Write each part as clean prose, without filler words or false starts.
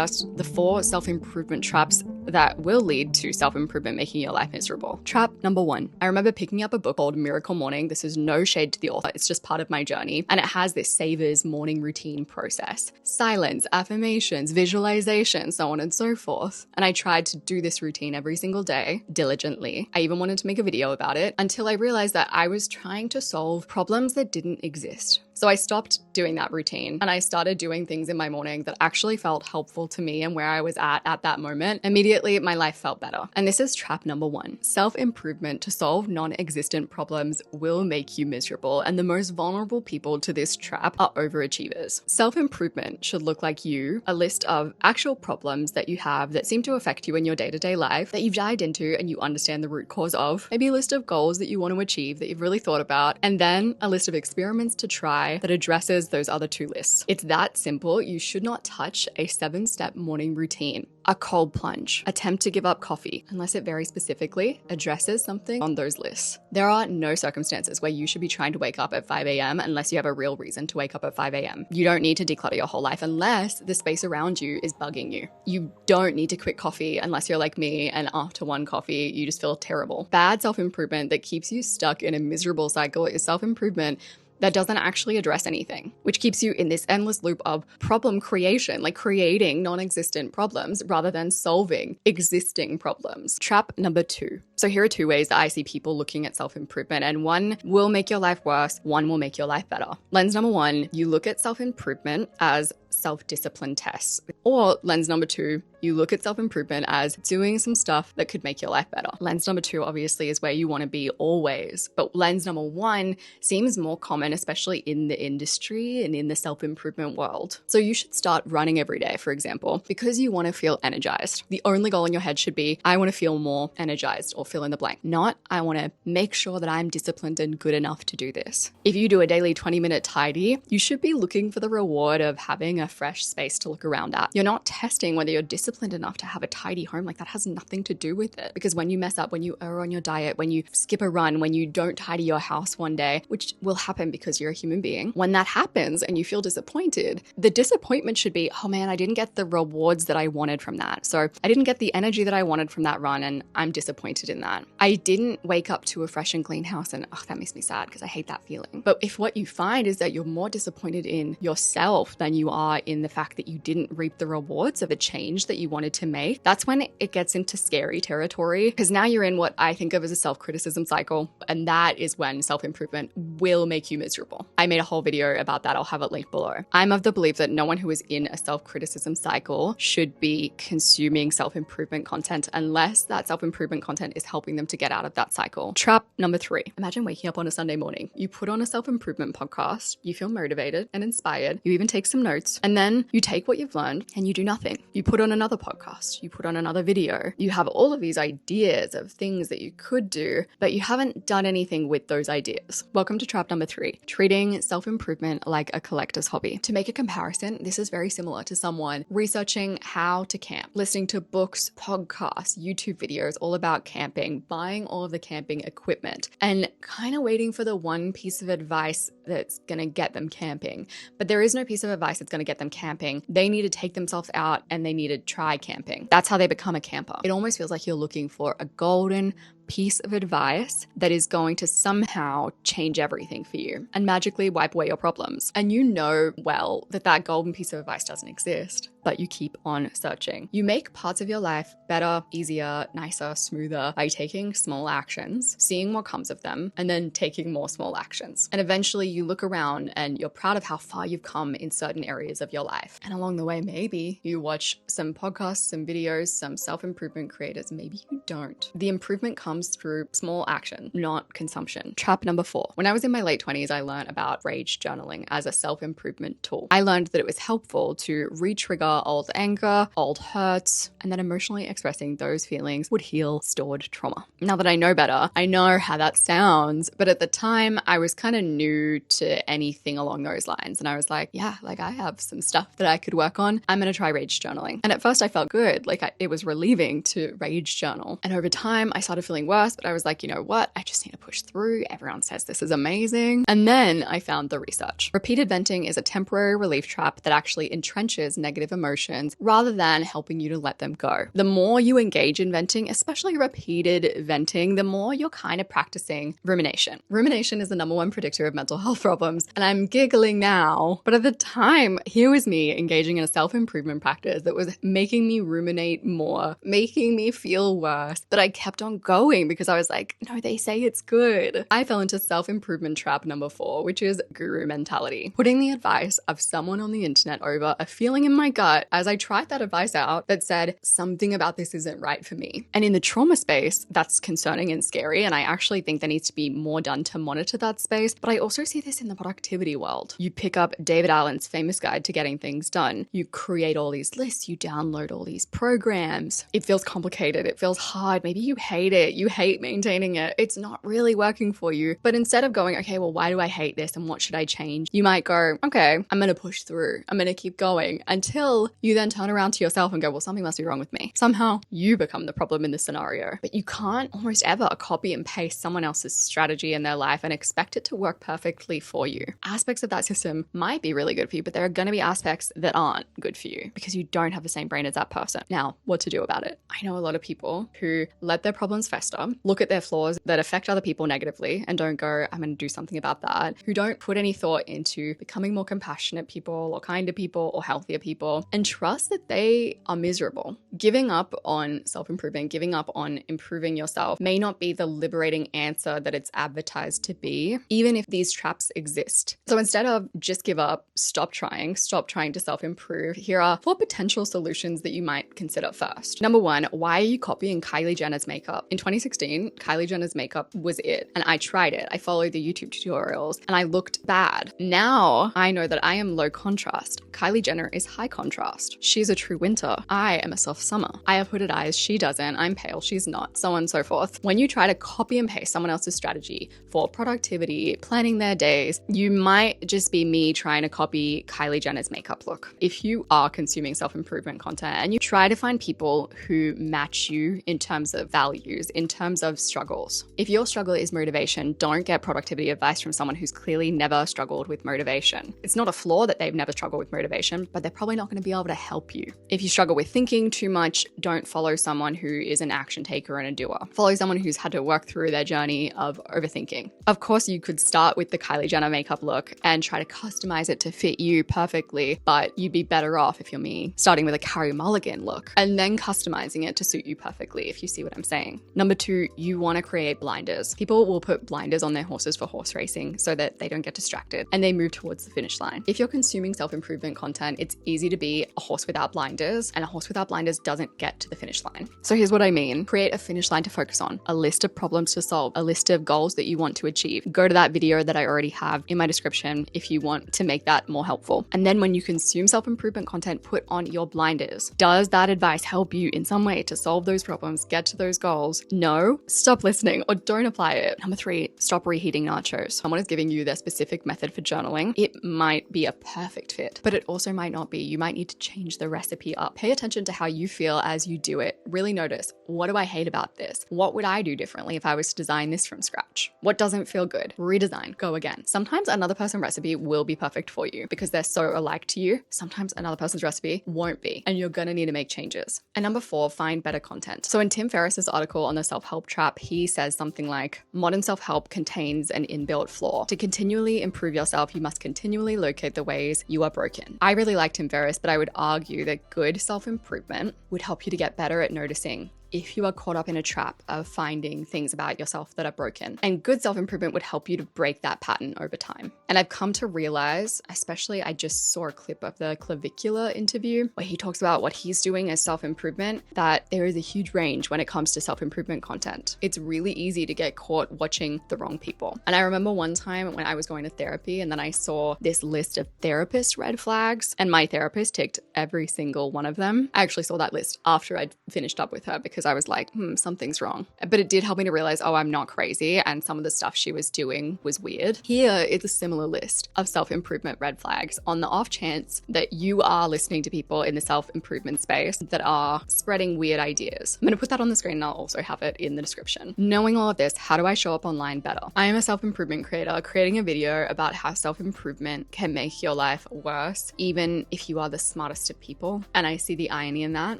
First, the 4 self-improvement traps that will lead to self-improvement making your life miserable. Trap number 1. I remember picking up a book called Miracle Morning. This is no shade to the author. It's just part of my journey. And it has this savers morning routine process. Silence, affirmations, visualization, so on and so forth. And I tried to do this routine every single day diligently. I even wanted to make a video about it until I realized that I was trying to solve problems that didn't exist. So I stopped doing that routine and I started doing things in my morning that actually felt helpful to me and where I was at that moment. Immediately, my life felt better. And this is trap number 1. Self-improvement to solve non-existent problems will make you miserable. And the most vulnerable people to this trap are overachievers. Self-improvement should look like a list of actual problems that you have that seem to affect you in your day-to-day life that you've dived into and you understand the root cause of. Maybe a list of goals that you want to achieve that you've really thought about. And then a list of experiments to try that addresses those other 2 lists. It's that simple. You should not touch a 7-step morning routine. A cold plunge, attempt to give up coffee, unless it very specifically addresses something on those lists. There are no circumstances where you should be trying to wake up at 5 a.m. unless you have a real reason to wake up at 5 a.m. You don't need to declutter your whole life unless the space around you is bugging you. You don't need to quit coffee unless you're like me and after 1 coffee, you just feel terrible. Bad self-improvement that keeps you stuck in a miserable cycle is self-improvement that doesn't actually address anything, which keeps you in this endless loop of problem creation, like creating non-existent problems rather than solving existing problems. Trap number 2. So here are 2 ways that I see people looking at self-improvement, and one will make your life worse, one will make your life better. Lens number 1, you look at self-improvement as self-discipline tests. Or lens number 2, you look at self-improvement as doing some stuff that could make your life better. Lens number 2 obviously is where you want to be always, but lens number 1 seems more common, especially in the industry and in the self-improvement world. So you should start running every day, for example, because you want to feel energized. The only goal in your head should be, I want to feel more energized, or fill in the blank. Not, I want to make sure that I'm disciplined and good enough to do this. If you do a daily 20-minute tidy, you should be looking for the reward of having a fresh space to look around at. You're not testing whether you're disciplined enough to have a tidy home. Like, that has nothing to do with it. Because when you mess up, when you err on your diet, when you skip a run, when you don't tidy your house one day, which will happen because you're a human being, when that happens and you feel disappointed, the disappointment should be, oh man, I didn't get the rewards that I wanted from that. So I didn't get the energy that I wanted from that run, and I'm disappointed in that. I didn't wake up to a fresh and clean house, and that makes me sad because I hate that feeling. But if what you find is that you're more disappointed in yourself than you are in the fact that you didn't reap the rewards of a change that you wanted to make, that's when it gets into scary territory, because now you're in what I think of as a self-criticism cycle, and that is when self-improvement will make you miserable. I made a whole video about that. I'll have it linked below. I'm of the belief that no one who is in a self-criticism cycle should be consuming self-improvement content unless that self-improvement content is helping them to get out of that cycle. Trap number 3. Imagine waking up on a Sunday morning. You put on a self-improvement podcast, you feel motivated and inspired, you even take some notes, and then you take what you've learned and you do nothing. You put on another podcast, you put on another video, you have all of these ideas of things that you could do, but you haven't done anything with those ideas. Welcome to trap number 3, treating self-improvement like a collector's hobby. To make a comparison, this is very similar to someone researching how to camp, listening to books, podcasts, YouTube videos all about camping, buying all of the camping equipment, and kind of waiting for the one piece of advice that's going to get them camping. But there is no piece of advice that's going to get them camping. They need to take themselves out and they need to try camping. That's how they become a camper. It almost feels like you're looking for a golden piece of advice that is going to somehow change everything for you and magically wipe away your problems. And you know well that that golden piece of advice doesn't exist, but you keep on searching. You make parts of your life better, easier, nicer, smoother by taking small actions, seeing what comes of them, and then taking more small actions. And eventually you look around and you're proud of how far you've come in certain areas of your life. And along the way, maybe you watch some podcasts, some videos, some self-improvement creators. Maybe you don't. The improvement comes through small action, not consumption. Trap number 4. When I was in my late 20s, I learned about rage journaling as a self-improvement tool. I learned that it was helpful to re-trigger old anger, old hurts, and that emotionally expressing those feelings would heal stored trauma. Now that I know better, I know how that sounds, but at the time I was kind of new to anything along those lines. And I was like, yeah, like I have some stuff that I could work on. I'm going to try rage journaling. And at first I felt good. It was relieving to rage journal. And over time, I started feeling worse, but I was like, you know what? I just need to push through. Everyone says this is amazing. And then I found the research. Repeated venting is a temporary relief trap that actually entrenches negative emotions rather than helping you to let them go. The more you engage in venting, especially repeated venting, the more you're kind of practicing rumination. Rumination is the number one predictor of mental health problems. And I'm giggling now, but at the time, here was me engaging in a self-improvement practice that was making me ruminate more, making me feel worse. But I kept on going because I was like, no, they say it's good. I fell into self-improvement trap number 4, which is guru mentality. Putting the advice of someone on the internet over a feeling in my gut as I tried that advice out that said something about this isn't right for me. And in the trauma space, that's concerning and scary. And I actually think there needs to be more done to monitor that space. But I also see this in the productivity world. You pick up David Allen's famous guide to getting things done. You create all these lists, you download all these programs. It feels complicated. It feels hard. Maybe you hate it. You hate maintaining it. It's not really working for you. But instead of going, okay, well, why do I hate this and what should I change? You might go, okay, I'm going to push through. I'm going to keep going until you then turn around to yourself and go, well, something must be wrong with me. Somehow you become the problem in the scenario. But you can't almost ever copy and paste someone else's strategy in their life and expect it to work perfectly for you. Aspects of that system might be really good for you, but there are going to be aspects that aren't good for you because you don't have the same brain as that person. Now, what to do about it? I know a lot of people who let their problems fester, look at their flaws that affect other people negatively and don't go, I'm going to do something about that, who don't put any thought into becoming more compassionate people or kinder people or healthier people and trust that they are miserable. Giving up on self-improvement, giving up on improving yourself may not be the liberating answer that it's advertised to be, even if these traps exist. So instead of just give up, stop trying to self-improve, here are 4 potential solutions that you might consider first. Number 1, why are you copying Kylie Jenner's makeup? In 2016, Kylie Jenner's makeup was it. And I tried it. I followed the YouTube tutorials and I looked bad. Now I know that I am low contrast. Kylie Jenner is high contrast. She's a true winter. I am a soft summer. I have hooded eyes. She doesn't. I'm pale. She's not. So on and so forth. When you try to copy and paste someone else's strategy for productivity, planning their days, you might just be me trying to copy Kylie Jenner's makeup look. If you are consuming self-improvement content and you try to find people who match you in terms of values, in terms of struggles. If your struggle is motivation, don't get productivity advice from someone who's clearly never struggled with motivation. It's not a flaw that they've never struggled with motivation, but they're probably not going to be able to help you. If you struggle with thinking too much, don't follow someone who is an action taker and a doer. Follow someone who's had to work through their journey of overthinking. Of course, you could start with the Kylie Jenner makeup look and try to customize it to fit you perfectly, but you'd be better off, if you're me, starting with a Carrie Mulligan look and then customizing it to suit you perfectly, if you see what I'm saying. Number 2, you want to create blinders. People will put blinders on their horses for horse racing so that they don't get distracted and they move towards the finish line. If you're consuming self-improvement content, it's easy to be a horse without blinders, and a horse without blinders doesn't get to the finish line. So here's what I mean. Create a finish line to focus on, a list of problems to solve, a list of goals that you want to achieve. Go to that video that I already have in my description if you want to make that more helpful. And then when you consume self-improvement content, put on your blinders. Does that advice help you in some way to solve those problems, get to those goals? No? Stop listening or don't apply it. Number 3, stop reheating nachos. Someone is giving you their specific method for journaling. It might be a perfect fit, but it also might not be. You might need to change the recipe up. Pay attention to how you feel as you do it. Really notice, what do I hate about this? What would I do differently if I was to design this from scratch? What doesn't feel good? Redesign, go again. Sometimes another person's recipe will be perfect for you because they're so alike to you. Sometimes another person's recipe won't be, and you're gonna need to make changes. And number 4, find better content. So in Tim Ferriss's article on the self-help trap, he says something like, modern self-help contains an inbuilt flaw. To continually improve yourself, you must continually locate the ways you are broken. I really like Tim Ferriss, but I would argue that good self-improvement would help you to get better at noticing if you are caught up in a trap of finding things about yourself that are broken. And good self-improvement would help you to break that pattern over time. And I've come to realize, especially I just saw a clip of the Clavicular interview where he talks about what he's doing as self-improvement, that there is a huge range when it comes to self-improvement content. It's really easy to get caught watching the wrong people. And I remember one time when I was going to therapy and then I saw this list of therapist red flags and my therapist ticked every single one of them. I actually saw that list after I'd finished up with her because because I was like, something's wrong. But it did help me to realize, oh, I'm not crazy. And some of the stuff she was doing was weird. Here is a similar list of self-improvement red flags on the off chance that you are listening to people in the self-improvement space that are spreading weird ideas. I'm going to put that on the screen and I'll also have it in the description. Knowing all of this, how do I show up online better? I am a self-improvement creator creating a video about how self-improvement can make your life worse, even if you are the smartest of people. And I see the irony in that.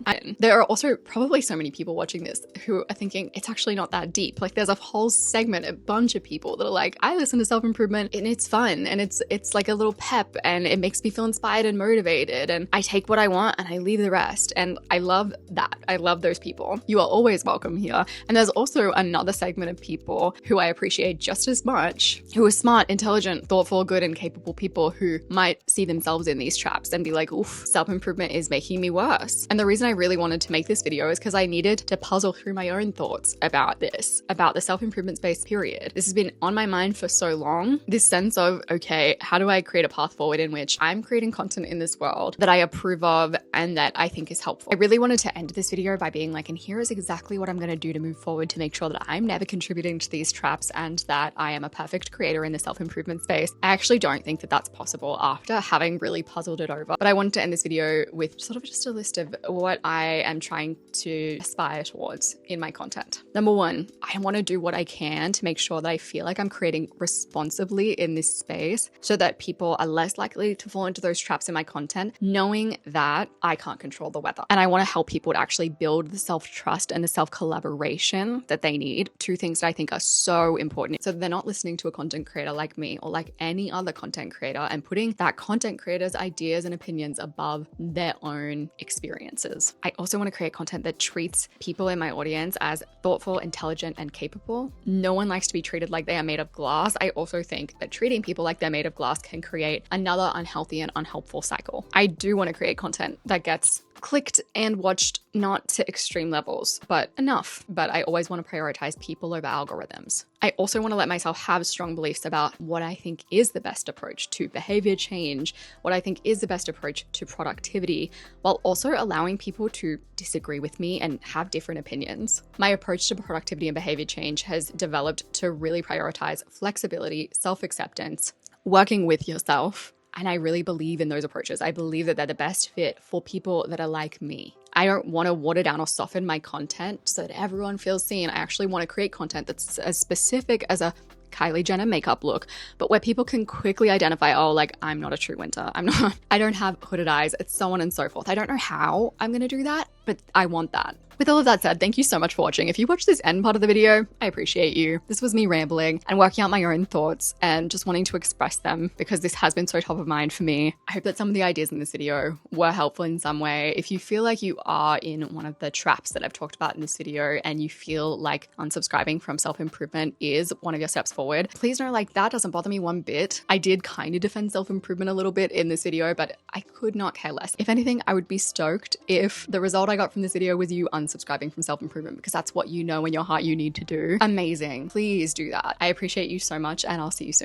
There are also probably so many people watching this who are thinking it's actually not that deep. Like there's a whole segment, a bunch of people that are like, I listen to self-improvement and it's fun and it's like a little pep and it makes me feel inspired and motivated and I take what I want and I leave the rest. And I love that. I love those people. You are always welcome here. And there's also another segment of people who I appreciate just as much, who are smart, intelligent, thoughtful, good, and capable people who might see themselves in these traps and be like, oof, self-improvement is making me worse. And the reason I really wanted to make this video is because I needed to puzzle through my own thoughts about this, about the self-improvement space, period. This has been on my mind for so long. This sense of, okay, how do I create a path forward in which I'm creating content in this world that I approve of and that I think is helpful? I really wanted to end this video by being like, and here is exactly what I'm going to do to move forward to make sure that I'm never contributing to these traps and that I am a perfect creator in the self-improvement space. I actually don't think that that's possible after having really puzzled it over. But I wanted to end this video with sort of just a list of what I am trying to aspire towards in my content. Number one, I want to do what I can to make sure that I feel like I'm creating responsibly in this space so that people are less likely to fall into those traps in my content, knowing that I can't control the weather. And I want to help people to actually build the self-trust and the self-collaboration that they need, two things that I think are so important. So they're not listening to a content creator like me or like any other content creator and putting that content creator's ideas and opinions above their own experiences. I also want to create content that treats people in my audience as thoughtful, intelligent, and capable. No one likes to be treated like they are made of glass. I also think that treating people like they're made of glass can create another unhealthy and unhelpful cycle. I do want to create content that gets clicked and watched, not to extreme levels, but enough. But I always want to prioritize people over algorithms. I also want to let myself have strong beliefs about what I think is the best approach to behavior change, what I think is the best approach to productivity, while also allowing people to disagree with me and have different opinions. My approach to productivity and behavior change has developed to really prioritize flexibility, self-acceptance, working with yourself. And I really believe in those approaches. I believe that they're the best fit for people that are like me. I don't want to water down or soften my content so that everyone feels seen. I actually want to create content that's as specific as a Kylie Jenner makeup look, but where people can quickly identify, oh, like I'm not a true winter. I don't have hooded eyes. It's so on and so forth. I don't know how I'm going to do that, but I want that. With all of that said, thank you so much for watching. If you watched this end part of the video, I appreciate you. This was me rambling and working out my own thoughts and just wanting to express them because this has been so top of mind for me. I hope that some of the ideas in this video were helpful in some way. If you feel like you are in one of the traps that I've talked about in this video and you feel like unsubscribing from self-improvement is one of your steps forward, please know like that doesn't bother me one bit. I did kind of defend self-improvement a little bit in this video, but I could not care less. If anything, I would be stoked if the result I got from this video was you unsubscribing from self-improvement because that's what you know in your heart you need to do. Amazing. Please do that. I appreciate you so much and I'll see you soon.